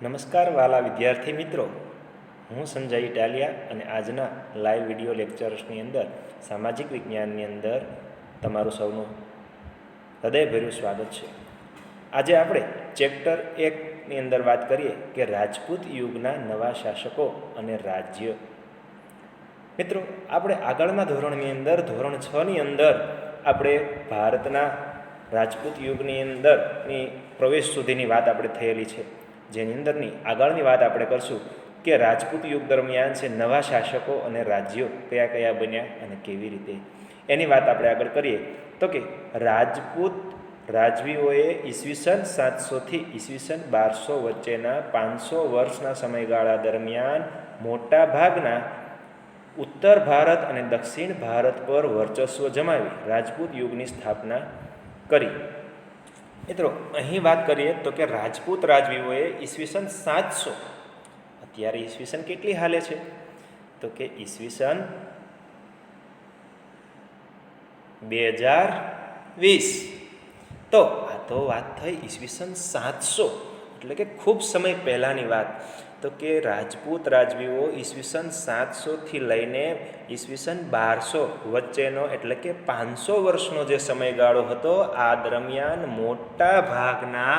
નમસ્કાર વાલા વિદ્યાર્થી મિત્રો, હું સંજય ઇટાલિયા અને આજના લાઈવ વિડીયો લેક્ચર્સની અંદર સામાજિક વિજ્ઞાનની અંદર તમારું સૌનું હૃદયભર્યું સ્વાગત છે. આજે આપણે ચેપ્ટર 1ની અંદર વાત કરીએ કે રાજપૂત યુગના નવા શાસકો અને રાજ્ય. મિત્રો, આપણે આગળના ધોરણની અંદર ધોરણ 6ની અંદર આપણે ભારતના રાજપૂત યુગની અંદરની પ્રવેશ સુધીની વાત આપણે થયેલી છે, જેની અંદરની આગળની વાત આપણે કરશું કે રાજપૂત યુગ દરમિયાન છે નવા શાસકો અને રાજ્યો કયા કયા બન્યા અને કેવી રીતે, એની વાત આપણે આગળ કરીએ. તો કે રાજપૂત રાજવીઓએ ઈસવીસન 700થી ઈસવીસન 1200 વચ્ચેના 500 વર્ષના સમયગાળા દરમિયાન મોટા ભાગના ઉત્તર ભારત અને દક્ષિણ ભારત પર વર્ચસ્વ જમાવી રાજપૂત યુગની સ્થાપના કરી. મિત્રો, અહીં વાત કરીએ તો કે રાજપૂત રાજવીઓએ ઈસવીસન 700, અત્યારે ઈસવીસન કેટલી હાલે છે તો કે ઈસવીસન 2020. તો આ તો વાત થઈ ઈસવીસન 700, એટલે કે ખૂબ સમય પહેલાંની વાત. તો કે રાજપૂત રાજવીઓ ઈસવીસન 700થી લઈને ઈસવીસન 1200 વચ્ચેનો એટલે કે 500 વર્ષનો જે સમયગાળો હતો, આ દરમિયાન મોટા ભાગના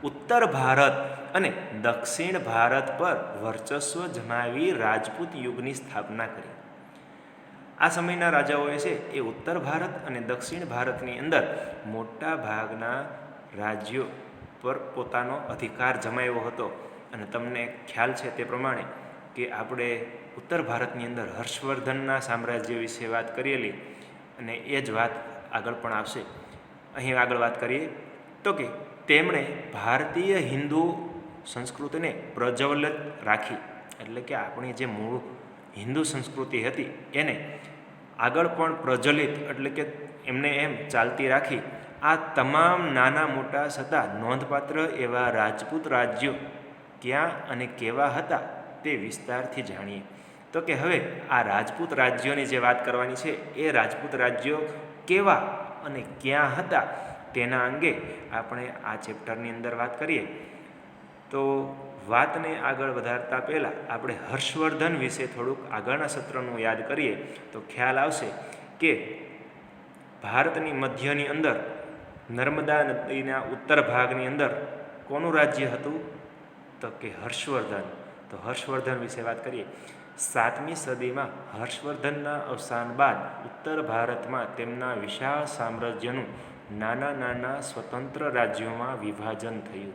ઉત્તર ભારત અને દક્ષિણ ભારત પર વર્ચસ્વ જમાવી રાજપૂત યુગની સ્થાપના કરી. આ સમયના રાજાઓએ છે એ ઉત્તર ભારત અને દક્ષિણ ભારતની અંદર મોટા ભાગના રાજ્યો પર પોતાનો અધિકાર જમાવ્યો હતો. અને તમને ખ્યાલ છે તે પ્રમાણે કે આપણે ઉત્તર ભારતની અંદર હર્ષવર્ધનના સામ્રાજ્ય વિશે વાત કરેલી, અને એ જ વાત આગળ પણ આવશે. અહીં આગળ વાત કરીએ તો કે તેમણે ભારતીય હિન્દુ સંસ્કૃતિને પ્રજ્વલિત રાખી, એટલે કે આપણી જે મૂળ હિન્દુ સંસ્કૃતિ હતી એને આગળ પણ પ્રજ્વલિત એટલે કે એમને એમ ચાલતી રાખી. આ તમામ નાના મોટા છતાં નોંધપાત્ર એવા રાજપૂત રાજ્યો ક્યાં અને કેવા હતા તે વિસ્તારથી જાણીએ. તો કે હવે આ રાજપૂત રાજ્યોની જે વાત કરવાની છે, એ રાજપૂત રાજ્યો કેવા અને ક્યાં હતા તેના અંગે આપણે આ ચેપ્ટરની અંદર વાત કરીએ. તો વાતને આગળ વધારતા પહેલાં આપણે હર્ષવર્ધન વિશે થોડુંક આગળના સત્રનું યાદ કરીએ તો ખ્યાલ આવશે કે ભારતની મધ્યની અંદર નર્મદા નદીના ઉત્તર ભાગની અંદર કોનું રાજ્ય હતું તો કે હર્ષવર્ધન. તો હર્ષવર્ધન વિશે વાત કરીએ. 7મી સદીમાં હર્ષવર્ધનના અવસાન બાદ ઉત્તર ભારતમાં તેમના વિશાળ સામ્રાજ્યનું નાના નાના સ્વતંત્ર રાજ્યોમાં વિભાજન થયું.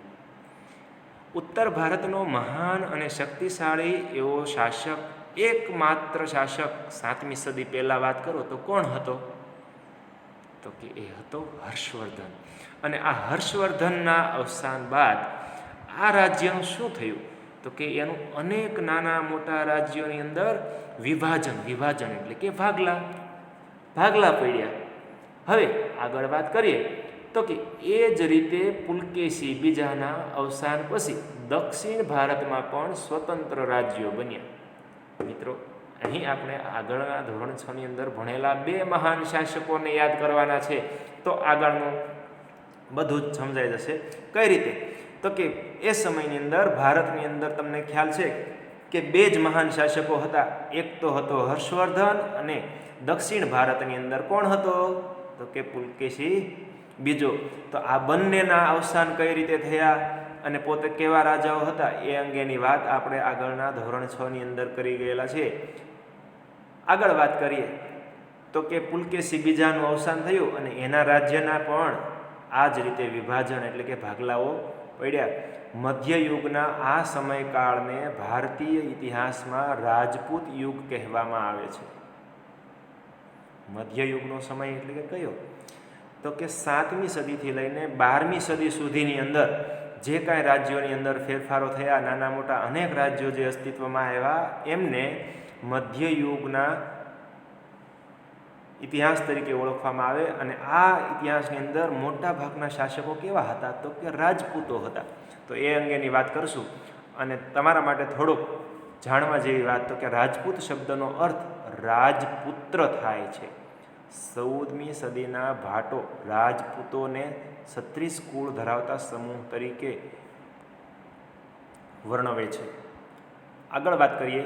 ઉત્તર ભારતનો મહાન અને શક્તિશાળી એવો શાસક, એકમાત્ર શાસક 7મી સદી પહેલાં વાત કરો તો કોણ હતો તો કે એ હતો હર્ષવર્ધન. અને આ હર્ષવર્ધનના અવસાન બાદ આ રાજ્યનું શું થયું તો કે એનું અનેક નાના મોટા રાજ્યોની અંદર વિભાજન એટલે કે ભાગલા પડ્યા. હવે આગળ વાત કરીએ તો કે એ જ રીતે પુલકેશી બીજાના અવસાન પછી દક્ષિણ ભારતમાં પણ સ્વતંત્ર રાજ્યો બન્યા. મિત્રો, અહીં આપણે આગળના ધોરણ 6ની અંદર ભણેલા 2 મહાન શાસકોને યાદ કરવાના છે, તો આગળનું બધું જ સમજાઈ જશે. કઈ રીતે તો કે એ સમયની અંદર ભારતની અંદર તમને ખ્યાલ છે કે 2 જ મહાન શાસકો હતા. એક તો હતો હર્ષવર્ધન અને દક્ષિણ ભારતની અંદર કોણ હતો તો કે પુલકેશી બીજો. તો આ બંનેના અવસાન કઈ રીતે થયા અને પોતે કેવા રાજાઓ હતા એ અંગેની વાત આપણે આગળના ધોરણ 6ની અંદર કરી ગયેલા છે. આગળ વાત કરીએ તો કે પુલકેશી બીજાનું અવસાન થયું અને એના રાજ્યના પણ આ જ રીતે વિભાજન એટલે કે ભાગલાઓ પડ્યા. મધ્યયુગના આ સમયકાળને ભારતીય ઇતિહાસમાં રાજપૂત યુગ કહેવામાં આવે છે. મધ્યયુગનો સમય એટલે કે કયો તો કે 7મી સદીથી લઈને 12મી સદી સુધીની અંદર જે કાંઈ રાજ્યોની અંદર ફેરફારો થયા, નાના મોટા અનેક રાજ્યો જે અસ્તિત્વમાં આવ્યા, એમને મધ્યયુગના ઇતિહાસ તરીકે ઓળખવામાં આવે. અને આ ઇતિહાસની અંદર મોટા ભાગના શાસકો કેવા હતા તો કે રાજપૂતો હતા. તો એ અંગેની વાત કરશું. અને તમારા માટે થોડુંક જાણવા જેવી વાત તો કે રાજપૂત શબ્દનો અર્થ રાજપુત્ર થાય છે. 14મી સદીના ભાટો રાજપૂતોને 36 કુળ ધરાવતા સમૂહ તરીકે વર્ણવે છે. આગળ વાત કરીએ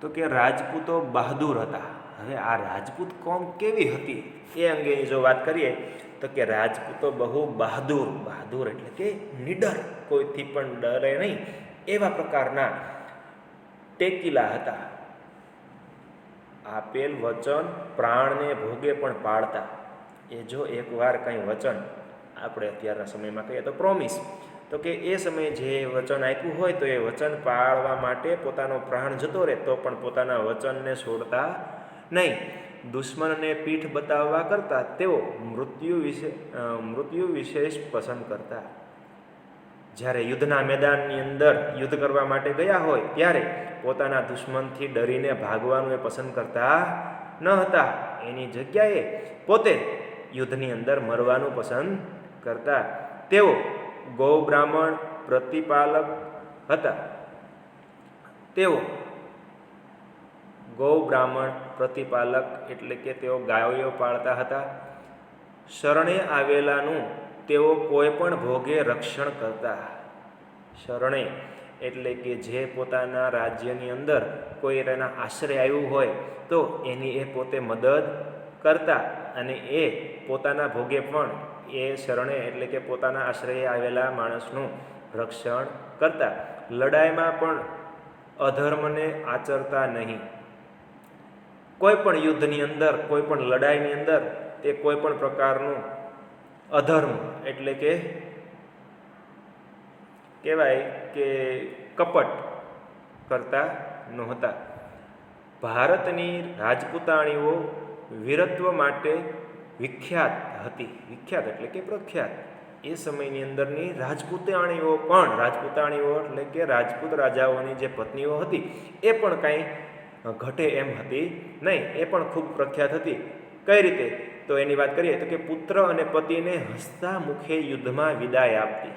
તો કે રાજપૂતો બહાદુર હતા. હવે આ રાજપૂત કોમ કેવી હતી એ અંગેની જો વાત કરીએ તો કે રાજપૂતો બહુ બહાદુર એટલે કે નિડર, કોઈથી પણ ડરે નહીં એવા પ્રકારના ટેકીલા હતા. આપેલ વચન પ્રાણને ભોગે પણ પાળતા. એ જો એકવાર કંઈ વચન, આપણે અત્યારના સમયમાં કહીએ તો પ્રોમિસ, તો કે એ સમયે જે વચન આપ્યું હોય તો એ વચન પાળવા માટે પોતાનો પ્રાણ જતો રહે તો પણ પોતાના વચનને છોડતા નહીં. દુશ્મનને પીઠ બતાવવા કરતાં તેઓ મૃત્યુ વિશેષ પસંદ કરતા. જ્યારે યુદ્ધના મેદાનની અંદર યુદ્ધ કરવા માટે ગયા હોય ત્યારે પોતાના દુશ્મનથી ડરીને ભાગવાનું એ પસંદ કરતા ન હતા. એની જગ્યાએ પોતે યુદ્ધની અંદર મરવાનું પસંદ કરતા. તેઓ ગૌ બ્રાહ્મણ પ્રતિપાલક હતા. તેઓ ગૌ બ્રાહ્મણ પ્રતિપાલક એટલે કે તેઓ ગાયો પાળતા હતા. શરણે આવેલાનું તેઓ કોઈ પણ ભોગે રક્ષણ કરતા. શરણે એટલે કે જે પોતાના રાજ્યની અંદર કોઈ તેના આશ્રય આવ્યું હોય તો એની એ પોતે મદદ કરતા અને એ પોતાના ભોગે પણ એ શરણે એટલે કે પોતાના આશ્રયે આવેલા માણસનું રક્ષણ કરતા. લડાઈમાં પણ અધર્મને આચરતા નહીં. કોઈ પણ યુદ્ધની અંદર, કોઈ પણ લડાઈની અંદર તે કોઈ પણ પ્રકારનું અધર્મ એટલે કે કહેવાય કે કપટ કરતા નહોતા. ભારતની રાજપૂતાણીઓ વીરત્વ માટે વિખ્યાત હતી. વિખ્યાત એટલે કે પ્રખ્યાત. એ સમયની અંદરની રાજપૂતાણીઓ એટલે કે રાજપૂત રાજાઓની જે પત્નીઓ હતી એ પણ કાંઈ ઘટે એમ હતી નહીં. એ પણ ખૂબ પ્રખ્યાત હતી. કઈ રીતે તો એની વાત કરીએ તો કે પુત્ર અને પતિને હસતા મુખે યુદ્ધમાં વિદાય આપતી.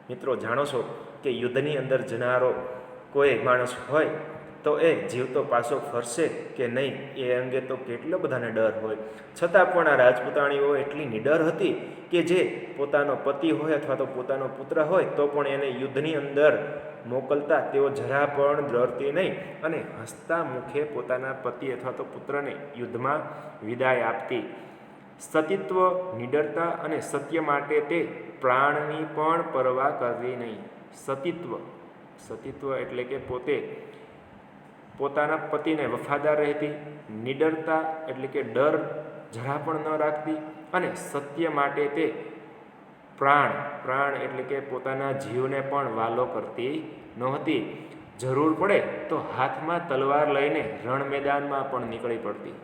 મિત્રો જાણો છો કે યુદ્ધની અંદર જનારો કોઈ માણસ હોય તો એ જીવતો પાછો ફરશે કે નહીં એ અંગે તો કેટલો બધાને ડર હોય. છતાં પણ આ રાજપૂતાણીઓ એટલી નિડર હતી કે જે પોતાનો પતિ હોય અથવા તો પોતાનો પુત્ર હોય તો પણ એને યુદ્ધની અંદર મોકલતા તેઓ જરા પણ ડરતી નહીં અને હસતા મુખે પોતાના પતિ અથવા તો પુત્રને યુદ્ધમાં વિદાય આપતી. સતીત્વ, નિડરતા અને સત્ય માટે તે પ્રાણની પણ પરવા કરતી નહીં. સતીત્વ એટલે કે પોતાના પતિને વફાદાર રહેતી. નિડરતા એટલે કે ડર જરા પણ ન રાખતી અને સત્ય માટે તે પ્રાણ એટલે કે પોતાના જીવને પણ વાલો કરતી નહોતી. જરૂર પડે તો હાથમાં તલવાર લઈને રણ મેદાનમાં પણ નીકળી પડતી.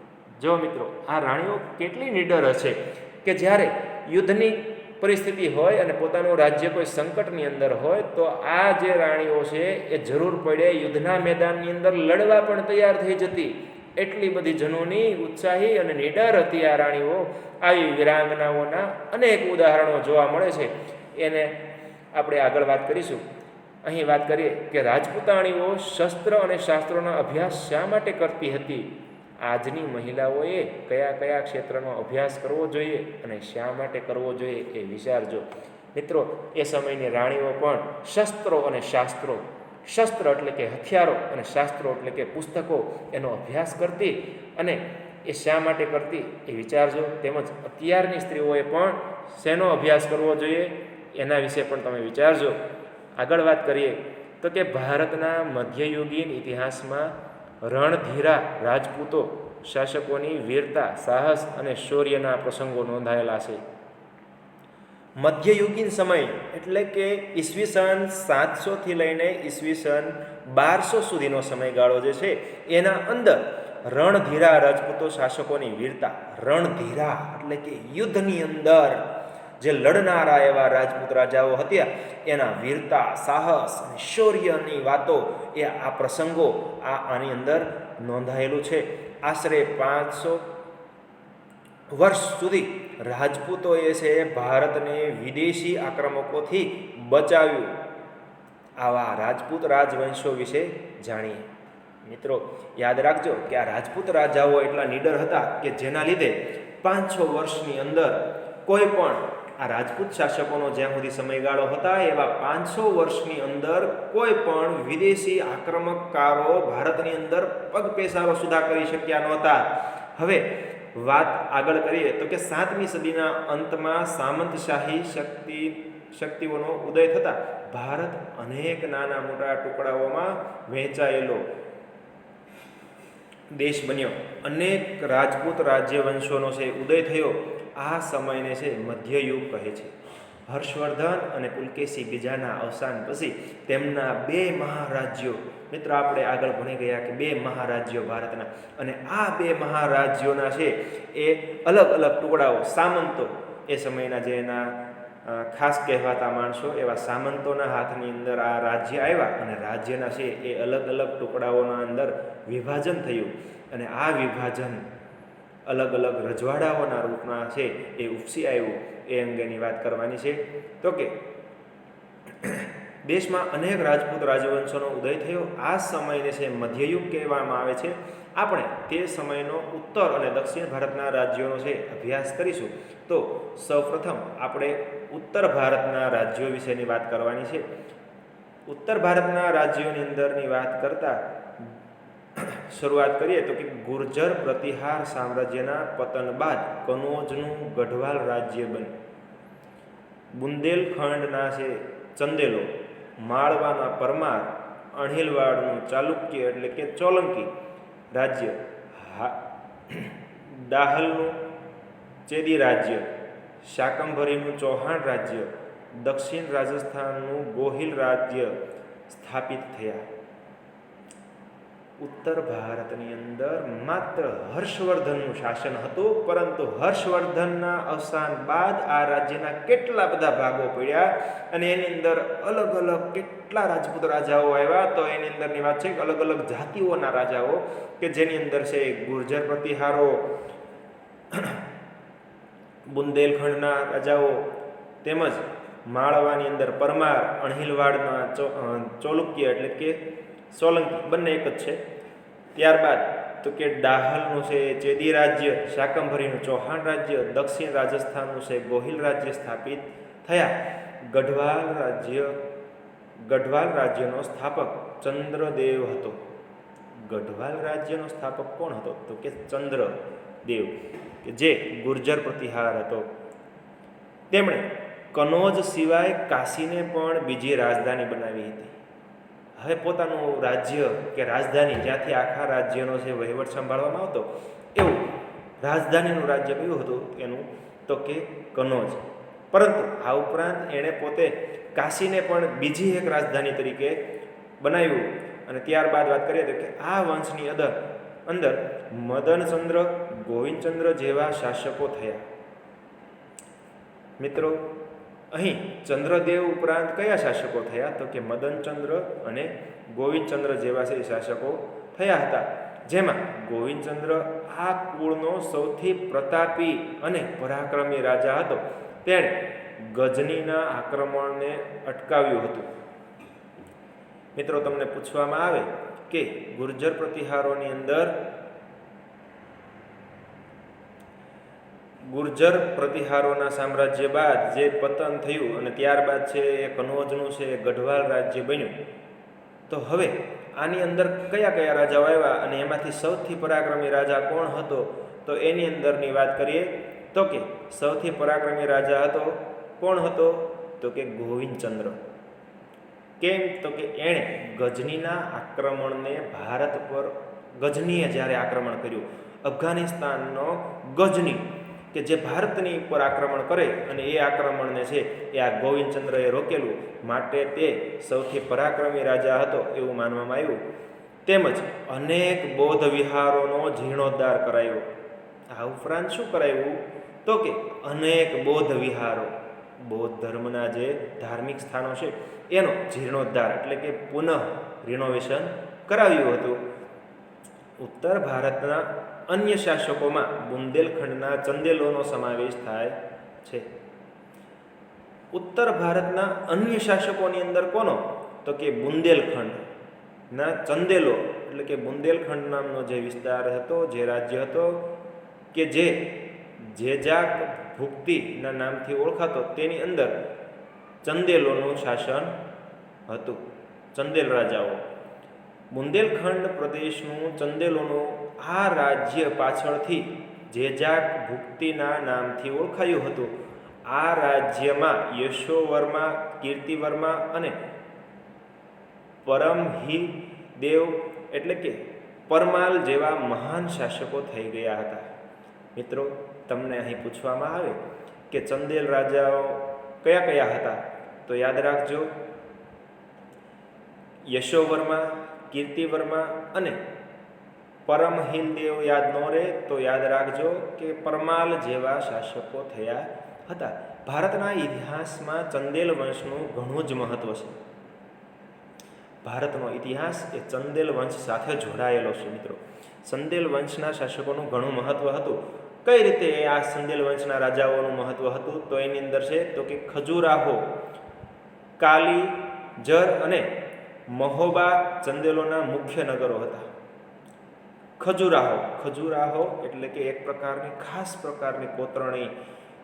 જો મિત્રો આ રાણીઓ કેટલી નિડર હશે કે જ્યારે યુદ્ધની પરિસ્થિતિ હોય અને પોતાનું રાજ્ય કોઈ સંકટની અંદર હોય તો આ જે રાણીઓ છે એ જરૂર પડે યુદ્ધના મેદાનની અંદર લડવા પણ તૈયાર થઈ જતી. એટલી બધી જનોની, ઉત્સાહી અને નિડર હતી આ રાણીઓ. આવી વીરાંગનાઓના અનેક ઉદાહરણો જોવા મળે છે. એને આપણે આગળ વાત કરીશું. અહીં વાત કરીએ કે રાજપૂતાણીઓ શસ્ત્ર અને શાસ્ત્રોનો અભ્યાસ શા માટે કરતી હતી. આજની મહિલાઓએ કયા કયા ક્ષેત્રનો અભ્યાસ કરવો જોઈએ અને શા માટે કરવો જોઈએ એ વિચારજો. મિત્રો એ સમયની રાણીઓ પણ શસ્ત્રો અને શાસ્ત્રો, શસ્ત્ર એટલે કે હથિયારો અને શાસ્ત્રો એટલે કે પુસ્તકો એનો અભ્યાસ કરતી અને એ શા માટે કરતી એ વિચારજો. તેમજ અત્યારની સ્ત્રીઓએ પણ શેનો અભ્યાસ કરવો જોઈએ એના વિશે પણ તમે વિચારજો. આગળ વાત કરીએ તો કે ભારતના મધ્યયુગીન ઇતિહાસમાં રણધીરા રાજપૂતો શાસકોની વીરતા, સાહસ અને શૌર્યના પ્રસંગો નોંધાયેલા છે. મધ્યયુગીન સમય એટલે કે ઈસવીસન 700થી લઈને ઈસવીસન 1200 સુધીનો સમયગાળો જે છે એના અંદર રણધીરા રાજપૂતો શાસકોની વીરતા, રણધીરા એટલે કે યુદ્ધની અંદર જે લડનારા એવા રાજપૂત રાજાઓ હતા એના વીરતા, સાહસ અને શૌર્યની વાતો એ આ પ્રસંગો આની અંદર નોંધાયેલું છે. આશરે 500 વર્ષ સુધી રાજપૂતોએ છે ભારતને વિદેશી આક્રમકોથી બચાવ્યું. આવા રાજપૂત રાજવંશો વિશે જાણીએ. મિત્રો યાદ રાખજો કે આ રાજપૂત રાજાઓ એટલા નીડર હતા કે જેના લીધે 500 વર્ષની અંદર કોઈ પણ આ રાજપૂત શાસકોનો જ્યાં સુધી સમયગાળો હતા એવા 500 વર્ષની અંદર કોઈ પણ વિદેશી આક્રમકકારો ભારતની અંદર પગપેસારો સુધા કરી શક્યા નહોતા. હવે વાત આગળ કરીએ તો કે 7મી સદીના અંતમાં સામંતશાહી શક્તિઓનો ઉદય થતા ભારત અનેક નાના મોટા ટુકડાઓમાં વહેંચાયેલો દેશ બન્યો. અનેક રાજપૂત રાજ્યવંશોનો છે ઉદય થયો. આ સમયને છે મધ્યયુગ કહે છે. હર્ષવર્ધન અને પુલકેશી બીજાના અવસાન પછી તેમના 2 મહારાજ્યો, મિત્ર આપણે આગળ ભણી ગયા કે 2 મહારાજ્યો ભારતના, અને આ 2 મહારાજ્યોના છે એ અલગ અલગ ટુકડાઓ, સામંતો, એ સમયના જે એના ખાસ કહેવાતા માણસો એવા સામંતોના હાથની અંદર આ રાજ્ય આવ્યા અને રાજ્યના છે એ અલગ અલગ ટુકડાઓના અંદર વિભાજન થયું. અને આ વિભાજન અલગ અલગ રજવાડાઓના રૂપમાં છે એ ઉપસી આવ્યું. એ અંગેની વાત કરવાની છે. તો કે દેશમાં અનેક રાજપૂત રાજવંશોનો ઉદય થયો. આ સમયને છે મધ્યયુગ કહેવામાં આવે છે. આપણે તે સમયનો ઉત્તર અને દક્ષિણ ભારતના રાજ્યોનો છે અભ્યાસ કરીશું. તો સૌપ્રથમ આપણે ઉત્તર ભારતના રાજ્યો વિશેની વાત કરવાની છે. ઉત્તર ભારતના રાજ્યોની અંદરની વાત કરતા શરૂઆત કરીએ તો કે ગુર્જર પ્રતિહાર સામ્રાજ્યના પતન બાદ કનોજનું ગઢવાલ રાજ્ય બન્યું. બુંદેલખંડના છે ચંદેલો, માળવાના પરમાર, અણહિલવાડનું ચાલુક્ય એટલે કે ચોલંકી રાજ્ય, દાહલનું ચેદી રાજ્ય, શાકંભરીનું ચૌહાણ રાજ્ય, દક્ષિણ રાજસ્થાનનું ગોહિલ રાજ્ય સ્થાપિત થયા. ઉત્તર ભારતની અંદર માત્ર હર્ષવર્ધનનું શાસન હતું, પરંતુ હર્ષવર્ધનના અવસાન બાદ આ રાજ્યના કેટલા બધા ભાગો પડ્યા અને એની અંદર અલગ અલગ કેટલા રાજપૂત રાજાઓ આવ્યા. તો એની અંદરની વાત છે કે અલગ અલગ જાતિઓના રાજાઓ કે જેની અંદર છે ગુર્જર પ્રતિહારો, બુંદેલખંડના રાજાઓ, તેમજ માળવાની અંદર પરમાર, અણહિલવાડના ચોલુક્ય એટલે કે સોલંકી, બંને એક જ છે. ત્યારબાદ તો કે દાહલનું છે ચેદી રાજ્ય, શાકંભરીનું ચૌહાણ રાજ્ય, દક્ષિણ રાજસ્થાનનું છે ગોહિલ રાજ્ય સ્થાપિત થયા. ગઢવાલ રાજ્યનો સ્થાપક ચંદ્રદેવ હતો. ગઢવાલ રાજ્યનો સ્થાપક કોણ હતો? તો કે ચંદ્રદેવ, કે જે ગુર્જર પ્રતિહાર હતો. તેમણે કનોજ સિવાય કાશીને પણ બીજી રાજધાની બનાવી હતી. હવે પોતાનું રાજ્ય કે રાજધાની જ્યાંથી આખા રાજ્યનો છે વહીવટ સંભાળવામાં આવતો, એવું રાજધાનીનું રાજ્ય કયું હતું એનું? તો કે કનોજ. પરંતુ આ ઉપરાંત એણે પોતે કાશીને પણ બીજી એક રાજધાની તરીકે બનાવ્યું. અને ત્યારબાદ વાત કરીએ તો કે આ વંશની અંદર મદનચંદ્ર, ગોવિંદચંદ્ર જેવા શાસકો થયા. મિત્રો, અહીં ચંદ્રદેવ ઉપરાંત કયા શાસકો થયા? તો કે મદનચંદ્ર અને ગોવિંદચંદ્ર જેવા છે શાસકો થયા હતા. જેમાં ગોવિંદચંદ્ર આ કુળનો સૌથી પ્રતાપી અને પરાક્રમી રાજા હતો. તેણે ગજનીના આક્રમણને અટકાવ્યું હતું. મિત્રો, તમને પૂછવામાં આવે કે ગુર્જર પ્રતિહારોની અંદર ગુર્જર પ્રતિહારોના સામ્રાજ્ય બાદ જે પતન થયું અને ત્યારબાદ છે એ કનોજનું છે ગઢવાલ રાજ્ય બન્યું. તો હવે આની અંદર કયા કયા રાજાઓ આવ્યા અને એમાંથી સૌથી પરાક્રમી રાજા કોણ હતો? તો એની અંદરની વાત કરીએ તો કે સૌથી પરાક્રમી રાજા હતો કોણ હતો? તો કે ગોવિંદચંદ્ર. કેમ? તો કે એણે ગજનીના આક્રમણને ભારત પર, ગજનીએ જ્યારે આક્રમણ કર્યું, અફઘાનિસ્તાનનો ગજની કે જે ભારતની ઉપર આક્રમણ કરે અને એ આક્રમણને છે એ આ ગોવિંદચંદ્રએ રોકેલું, માટે તે સૌથી પરાક્રમી રાજા હતો એવું માનવામાં આવ્યું. તેમજ અનેક બૌદ્ધ વિહારોનો જીર્ણોદ્ધાર કરાયો. આ ઉપરાંત શું કરાયું? તો કે અનેક બૌદ્ધ વિહારો, બૌદ્ધ ધર્મના જે ધાર્મિક સ્થાનો છે એનો જીર્ણોદ્ધાર એટલે કે પુનઃ રિનોવેશન કરાવ્યું હતું. ઉત્તર ભારતના અન્ય શાસકોમાં બુંદેલખંડના ચંદેલોનો સમાવેશ થાય છે. ઉત્તર ભારતના અન્ય શાસકોની અંદર કોનો? તો કે બુંદેલખંડના ચંદેલો એટલે કે બુંદેલખંડ નામનો જે વિસ્તાર હતો, જે રાજ્ય હતો, કે જે જેજાક ભુક્તિના નામથી ઓળખાતો તેની અંદર ચંદેલોનું શાસન હતું. ચંદેલ રાજાઓ. બુંદેલખંડ પ્રદેશનું ચંદેલોનું આ રાજ્ય પાછળથી જેજાક ભુક્તિના નામથી ઓળખાયું હતું. આ રાજ્યમાં યશોવર્મા, કીર્તિવર્મા અને પરમહિદેવ એટલે કે પરમાલ જેવા મહાન શાસકો થઈ ગયા હતા. મિત્રો, તમને અહીં પૂછવામાં આવે કે ચંદેલ રાજાઓ કયા કયા હતા, તો યાદ રાખજો યશોવર્મા, કીર્તિવર્મા અને પરમહિલદેવ યાદ ન રહે તો યાદ રાખજો કે પરમાલ જેવા શાસકો થયા હતા. ભારતના ઇતિહાસમાં ચંદેલ વંશનું ઘણું જ મહત્વ છે. ભારતનો ઇતિહાસ એ ચંદેલ વંશ સાથે જોડાયેલો છે. મિત્રો, ચંદેલ વંશના શાસકોનું ઘણું મહત્વ હતું. કઈ રીતે આ ચંદેલ વંશના રાજાઓનું મહત્વ હતું, તો એની અંદર છે તો કે ખજુરાહો, કાલી, જર અને મહોબા ચંદેલોના મુખ્ય નગરો હતા. ખજુરાહો એટલે કે એક પ્રકારની ખાસ પ્રકારની કોતરણી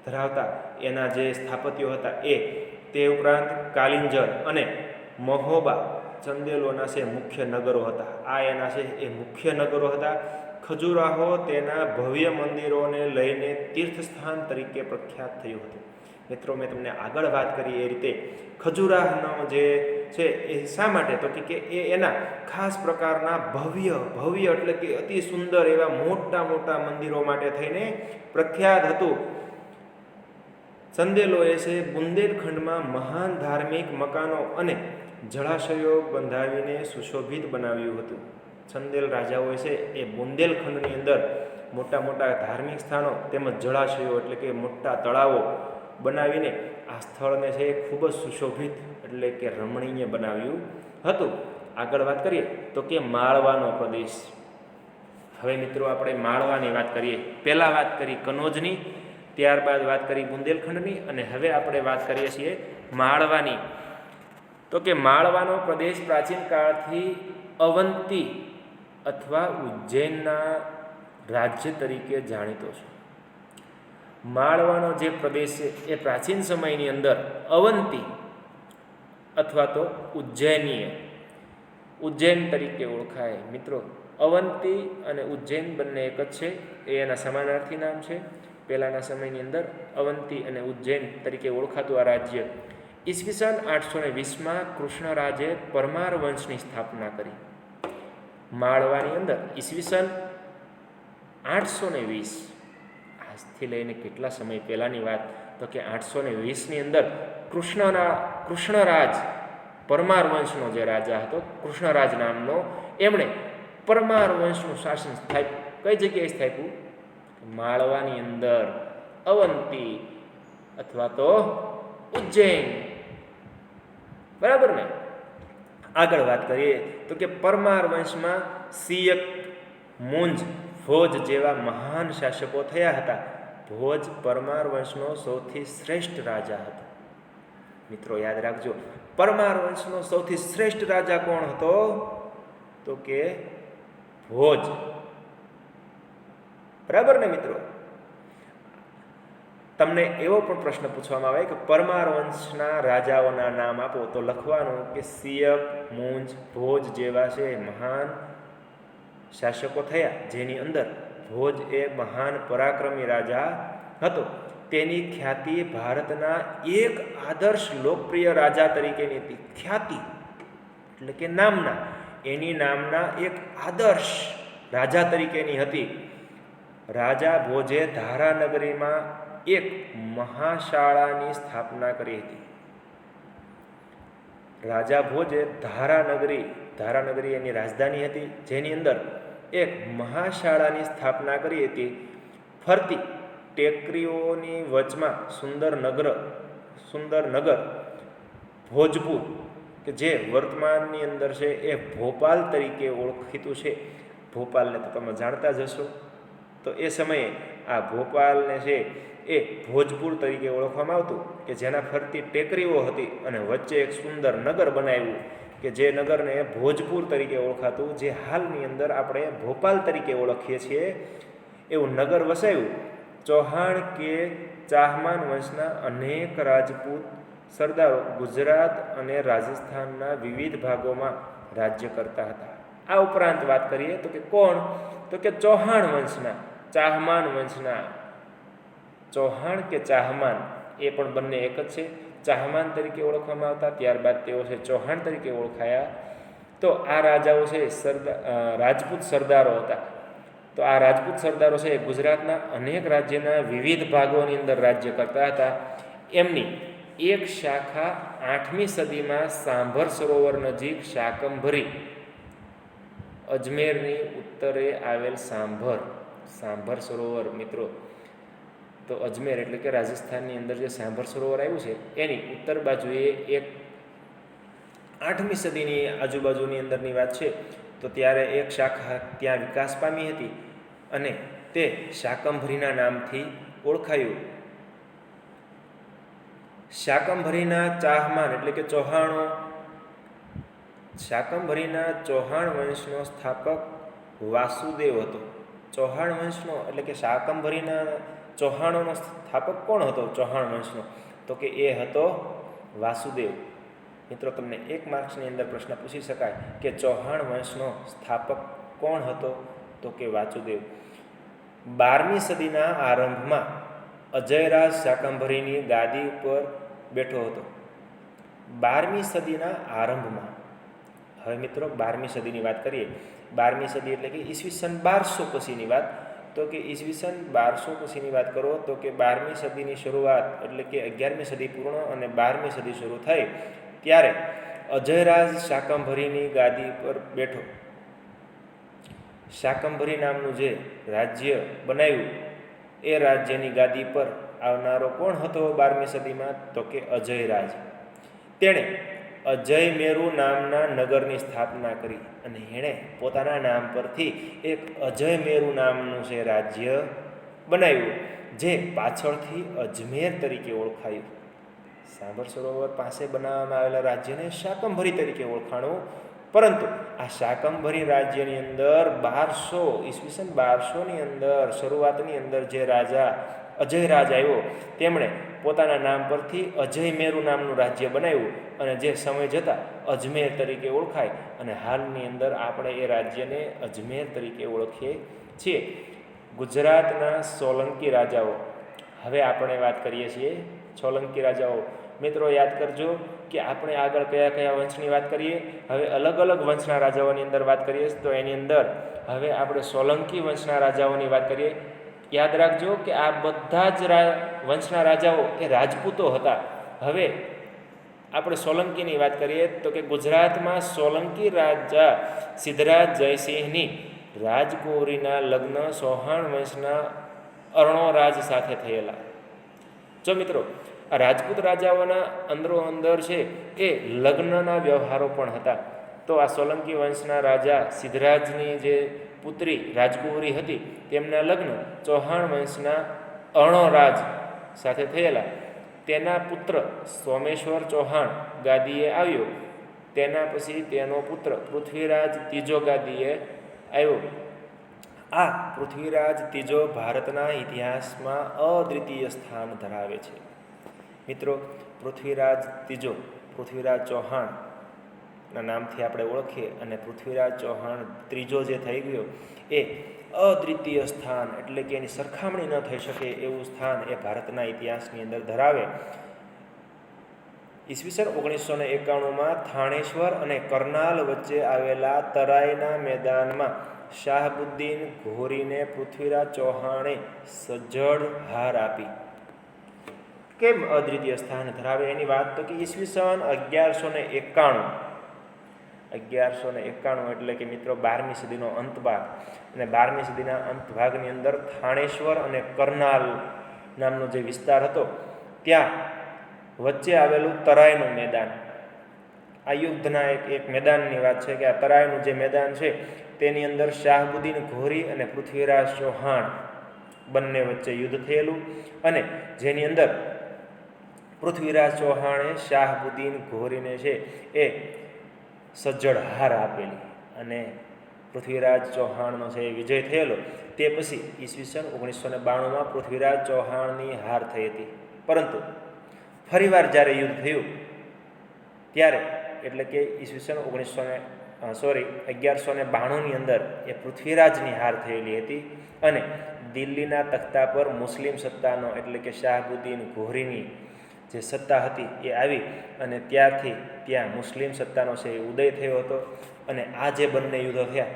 ધરાવતા એના જે સ્થાપત્યો હતા તે ઉપરાંત કાલિંજર અને મહોબા ચંદેલોના છે મુખ્ય નગરો હતા. આ એના છે એ મુખ્ય નગરો હતા. ખજુરાહો તેના ભવ્ય મંદિરોને લઈને તીર્થસ્થાન તરીકે પ્રખ્યાત થયું હતું. મિત્રો, મેં તમને આગળ વાત કરી એ રીતે ખજુરાહનો જે છે એ શા માટે, તો કે એ એના ખાસ પ્રકારના ભવ્ય એટલે કે અતિ સુંદર એવા મોટા મોટા મંદિરો માટે થઈને પ્રખ્યાત હતું. ચંદેલોએ છે બુંદેલખંડમાં મહાન ધાર્મિક મકાનો અને જળાશયો બંધાવીને સુશોભિત બનાવ્યું હતું. ચંદેલ રાજાઓએ છે એ બુંદેલખંડની અંદર મોટા મોટા ધાર્મિક સ્થાનો તેમજ જળાશયો એટલે કે મોટા તળાવો બનાવીને આ સ્થળને છે એ ખૂબ જ સુશોભિત એટલે કે રમણીય બનાવ્યું હતું. આગળ વાત કરીએ તો કે માળવાનો પ્રદેશ. હવે મિત્રો, આપણે માળવાની વાત કરીએ. પહેલાં વાત કરી કનોજની, ત્યારબાદ વાત કરી બુંદેલખંડની અને હવે આપણે વાત કરીએ છીએ માળવાની. તો કે માળવાનો પ્રદેશ પ્રાચીન કાળથી અવંતી અથવા ઉજ્જૈનના રાજ્ય તરીકે જાણીતો છે. માળવાનો જે પ્રદેશ છે એ પ્રાચીન સમયની અંદર અવંતી અથવા તો ઉજ્જૈન તરીકે ઓળખાય. મિત્રો, અવંતી અને ઉજ્જૈન બંને એક જ છે. એ એના સમાનાર્થી નામ છે. પહેલાંના સમયની અંદર અવંતી અને ઉજ્જૈન તરીકે ઓળખાતું આ રાજ્ય ઈસવીસન 820માં કૃષ્ણરાજે પરમાર વંશની સ્થાપના કરી. માળવાની અંદર ઈસવીસન 820 આજથી લઈને કેટલા સમય પહેલાંની વાત, તો કે 820ની અંદર કૃષ્ણરાજ પરમાર વંશનો જે રાજા હતો, કૃષ્ણરાજ નામનો, એમણે પરમાર વંશનું શાસન સ્થાપ્યું. કઈ જગ્યાએ સ્થાપ્યું? માળવાની અંદર, અવંતી અથવા તો ઉજ્જૈન. બરાબર ને? આગળ વાત કરીએ તો કે પરમાર વંશમાં સિયક, મુંજ, ભોજ જેવા મહાન શાસકો થયા હતા. ભોજ પરમાર વંશનો સૌથી શ્રેષ્ઠ રાજા હતો. મિત્રો, યાદ રાખજો, પરમાર વંશનો સૌથી શ્રેષ્ઠ રાજા કોણ હતો? તો કે ભોજ. બરાબર ને મિત્રો? તમને એવો પણ પ્રશ્ન પૂછવામાં આવે કે પરમાર વંશના રાજાઓના નામ આપો, તો લખવાનું કે સિયક, મુંજ, ભોજ જેવા છે મહાન શાસકો થયા, જેની અંદર ભોજ એ મહાન પરાક્રમી રાજા હતો. તેની ખ્યાતિ ભારતના એક આદર્શ લોકપ્રિય રાજા તરીકેની હતી. ખ્યાતિ એટલે કે નામના, એની નામના એક આદર્શ રાજા તરીકેની હતી. રાજા ભોજે ધારાનગરીમાં એક મહાશાળાની સ્થાપના કરી હતી. રાજા ભોજે ધારાનગરી એની રાજધાની હતી, જેની અંદર એક મહાશાળાની સ્થાપના કરી હતી. ફરતી ટેકરીઓની વચમાં સુંદર નગર ભોજપુર, કે જે વર્તમાનની અંદર છે એ ભોપાલ તરીકે ઓળખીતું છે. ભોપાલને તો તમે જાણતા જ હશો. તો એ સમયે આ ભોપાલને છે એ ભોજપુર તરીકે ઓળખવામાં આવતું, કે જેના ફરતી ટેકરીઓ હતી અને વચ્ચે એક સુંદર નગર બનાવ્યું, કે જે નગરને ભોજપુર તરીકે ઓળખાતું, જે હાલની અંદર આપણે ભોપાલ તરીકે ઓળખીએ છીએ. એવું નગર વસાવ્યું ચૌહાણ કે ચાહમાન વંશના અનેક રાજપૂત સરદારો ગુજરાત અને રાજસ્થાનના વિવિધ ભાગોમાં રાજ્ય કરતા હતા. આ ઉપરાંત વાત કરીએ તો કે કોણ, તો કે ચૌહાણ વંશના, ચાહમાન વંશના. ચૌહાણ કે ચાહમાન એ પણ બંને એક જ છે. ચાહમાન તરીકે ઓળખવામાં આવતા, ત્યારબાદ તેઓ છે ચૌહાણ તરીકે ઓળખાયા. તો આ રાજાઓ છે રાજપૂત સરદારો હતા. તો આ રાજપૂત સરદારો છે ગુજરાતના અનેક રાજ્યના વિવિધ ભાગોની અંદર રાજ્ય કરતા હતા. એમની એક શાખા 8મી સદીમાં સાંભર સરોવર નજીક શાકંભરી, અજમેરની ઉત્તરે આવેલ સાંભર સરોવર મિત્રો, તો અજમેર એટલે કે રાજસ્થાનની અંદર જે સાંભર સરોવર આવ્યું છે એની ઉત્તર બાજુએ એક 8મી સદીની આજુબાજુની અંદરની વાત છે. તો ત્યારે એક શાખા ત્યાં વિકાસ પામી હતી અને તે શાકંભરીના નામથી ઓળખાયું. શાકંભરીના ચાહમાન એટલે કે ચૌહાણો, શાકંભરીના ચૌહાણ વંશનો સ્થાપક વાસુદેવ હતો. ચૌહાણ વંશનો એટલે કે શાકંભરીના ચૌહાણોનો સ્થાપક કોણ હતો ચૌહાણ વંશનો, તો કે એ હતો વાસુદેવ. મિત્રો તમને 1 માર્ક્સની અંદર પ્રશ્ન પૂછી શકાય કે ચૌહાણ વંશનો સ્થાપક કોણ હતો, તો કે વાસુદેવ. 12મી સદીના આરંભમાં અજયરાજ શાકંભરીની ગાદી ઉપર બેઠો હતો. 12મી સદીના આરંભમાં, હવે મિત્રો 12મી સદીની વાત કરીએ. 12મી સદી એટલે કે ઈસવીસન 1200 પછીની વાત. તો કે ઈસવીસન 1200 પછીની વાત કરો તો કે 12મી સદીની શરૂઆત એટલે કે 11મી સદી પૂર્ણ અને 12મી સદી શરૂ થઈ ત્યારે અજયરાજ શાકંભરીની ગાદી પર બેઠો. શાકંભરી નામનું જે રાજ્ય બનાવ્યું એ રાજ્યની ગાદી પર આવનારો કોણ હતો 12મી સદીમાં, તો કે અજયરાજ. તેણે અજયમેરુ નામના નગરની સ્થાપના કરી અને એણે પોતાના નામ પરથી એક અજયમેરુ નામનું છે રાજ્ય બનાવ્યું, જે પાછળથી અજમેર તરીકે ઓળખાયું. સાંભર સરોવર પાસે બનાવવામાં આવેલા રાજ્યને શાકંભરી તરીકે ઓળખાણું, પરંતુ આ શાકંભરી રાજ્યની અંદર 1200 ઈસવીસન 1200ની અંદર શરૂઆતની અંદર જે રાજા અજયરાજ આવ્યો તેમણે પોતાના નામ પરથી અજયમેરુ નામનું રાજ્ય બનાવ્યું અને જે સમય જતાં અજમેર તરીકે ઓળખાય અને હાલની અંદર આપણે એ રાજ્યને અજમેર તરીકે ઓળખીએ છીએ. ગુજરાતના સોલંકી રાજાઓ, હવે આપણે વાત કરીએ છીએ સોલંકી રાજાઓ. મિત્રો યાદ કરજો કે આપણે આગળ કયા કયા વંશની વાત કરીએ, હવે અલગ અલગ વંશના રાજાઓની અંદર વાત કરીએ તો એની અંદર હવે આપણે સોલંકી વંશના રાજાઓની વાત કરીએ. યાદ રાખજો કે આ બધા જ વંશના રાજાઓ એ રાજપૂતો હતા. હવે આપણે સોલંકીની વાત કરીએ તો કે ગુજરાતમાં સોલંકી રાજા સિદ્ધરાજ જયસિંહની રાજકુંવરીના લગ્ન ચૌહાણ વંશના અર્ણોરાજ સાથે થયેલા. જો મિત્રો આ રાજપૂત રાજાઓના અંદરો અંદર છે એ લગ્નના વ્યવહારો પણ હતા. તો આ સોલંકી વંશના રાજા સિદ્ધરાજની જે પુત્રી રાજકુંવરી હતી તેમના લગ્ન ચૌહાણ વંશના અર્ણોરાજ સાથે થયેલા. તેના પુત્ર સોમેશ્વર ચૌહાણ ગાદીએ આવ્યો. તેના પછી તેનો પુત્ર પૃથ્વીરાજ ત્રીજો ગાદીએ આવ્યો. આ પૃથ્વીરાજ ત્રીજો ભારતના ઇતિહાસમાં અદ્વિતીય સ્થાન ધરાવે છે. મિત્રો પૃથ્વીરાજ ત્રીજો, પૃથ્વીરાજ ચૌહાણના નામથી આપણે ઓળખીએ અને પૃથ્વીરાજ ચૌહાણ ત્રીજો જે થઈ ગયો એ અદ્વિતીય સ્થાન એટલે કે એની સરખામણી ન થઈ શકે એવું સ્થાન એ ભારતના ઇતિહાસની અંદર ધરાવે. ઈસવીસન 1991માં થાણેશ્વર અને કરનાલ વચ્ચે આવેલા તરાઈના મેદાનમાં શાહબુદ્દીન ઘોરીને પૃથ્વીરાજ ચૌહાણે સજ્જડ હાર આપી. કેમ અદ્વિતીય સ્થાન ધરાવે એની વાત તો કે ઈસવીસન 1191 એટલે કે મિત્રો 12મી સદીનો અંત ભાગ, અને 12મી સદીના અંત ભાગની અંદર થાણેશ્વર અને કરનાલ નામનો જે વિસ્તાર હતો ત્યાં વચ્ચે આવેલું તરાઈનું મેદાન, આ યુદ્ધના એક મેદાનની વાત છે કે આ તરાઈનું જે મેદાન છે તેની અંદર શાહબુદ્દીન ઘોરી અને પૃથ્વીરાજ ચૌહાણ બંને વચ્ચે યુદ્ધ થયેલું અને જેની અંદર પૃથ્વીરાજ ચૌહાણે શાહબુદ્દીન ઘોરીને છે એ સજ્જડ હાર આપેલી અને પૃથ્વીરાજ ચૌહાણનો છે એ વિજય થયેલો તે પછી ઈસવીસન 1992માં પૃથ્વીરાજ ચૌહાણની હાર થઈ હતી. પરંતુ ફરીવાર જ્યારે યુદ્ધ થયું ત્યારે એટલે કે ઈસવીસન 1192ની અંદર એ પૃથ્વીરાજની હાર થયેલી હતી અને દિલ્હીના તખ્તા પર મુસ્લિમ સત્તાનો એટલે કે શાહબુદ્દીન ઘોરીની જે સત્તા હતી એ આવી અને ત્યારથી ત્યાં મુસ્લિમ સત્તાનો છે એ ઉદય થયો હતો. અને આ જે બંને યુદ્ધો થયા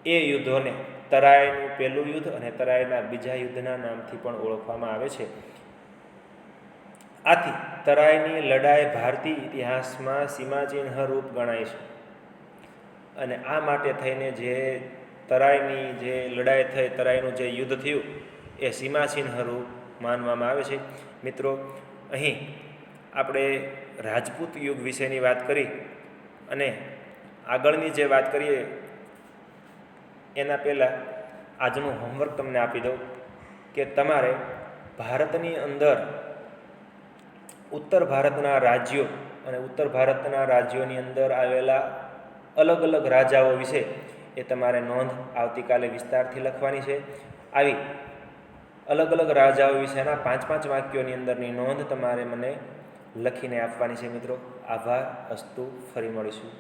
એ યુદ્ધોને તરાઈનું પહેલું યુદ્ધ અને તરાઈના બીજા યુદ્ધના નામથી પણ ઓળખવામાં આવે છે. આથી તરાઈની લડાઈ ભારતીય ઇતિહાસમાં સીમાચિહ્ન રૂપ ગણાય છે. અને આ માટે થઈને જે તરાઈની જે લડાઈ થઈ, તરાઈનું જે યુદ્ધ થયું એ સીમાચિહ્ન રૂપ માનવામાં આવે છે. મિત્રો, અહીં આપણે રાજપૂત યુગ વિશેની વાત કરી અને આગળની જે વાત કરીએ એના પહેલાં આજનું હોમવર્ક તમને આપી દઉં કે તમારે ભારતની અંદર ઉત્તર ભારતના રાજ્યો અને ઉત્તર ભારતના રાજ્યોની અંદર આવેલા અલગ અલગ રાજાઓ વિશે એ તમારે નોંધ આવતીકાલે વિસ્તારથી લખવાની છે. આવી અલગ અલગ રાજાઓ વિશેના 5-5 વાક્યોની અંદરની નોંધ તમારે મને લખીને આપવાની છે. મિત્રો, આભાર. અસ્તુ. ફરી મળીશું.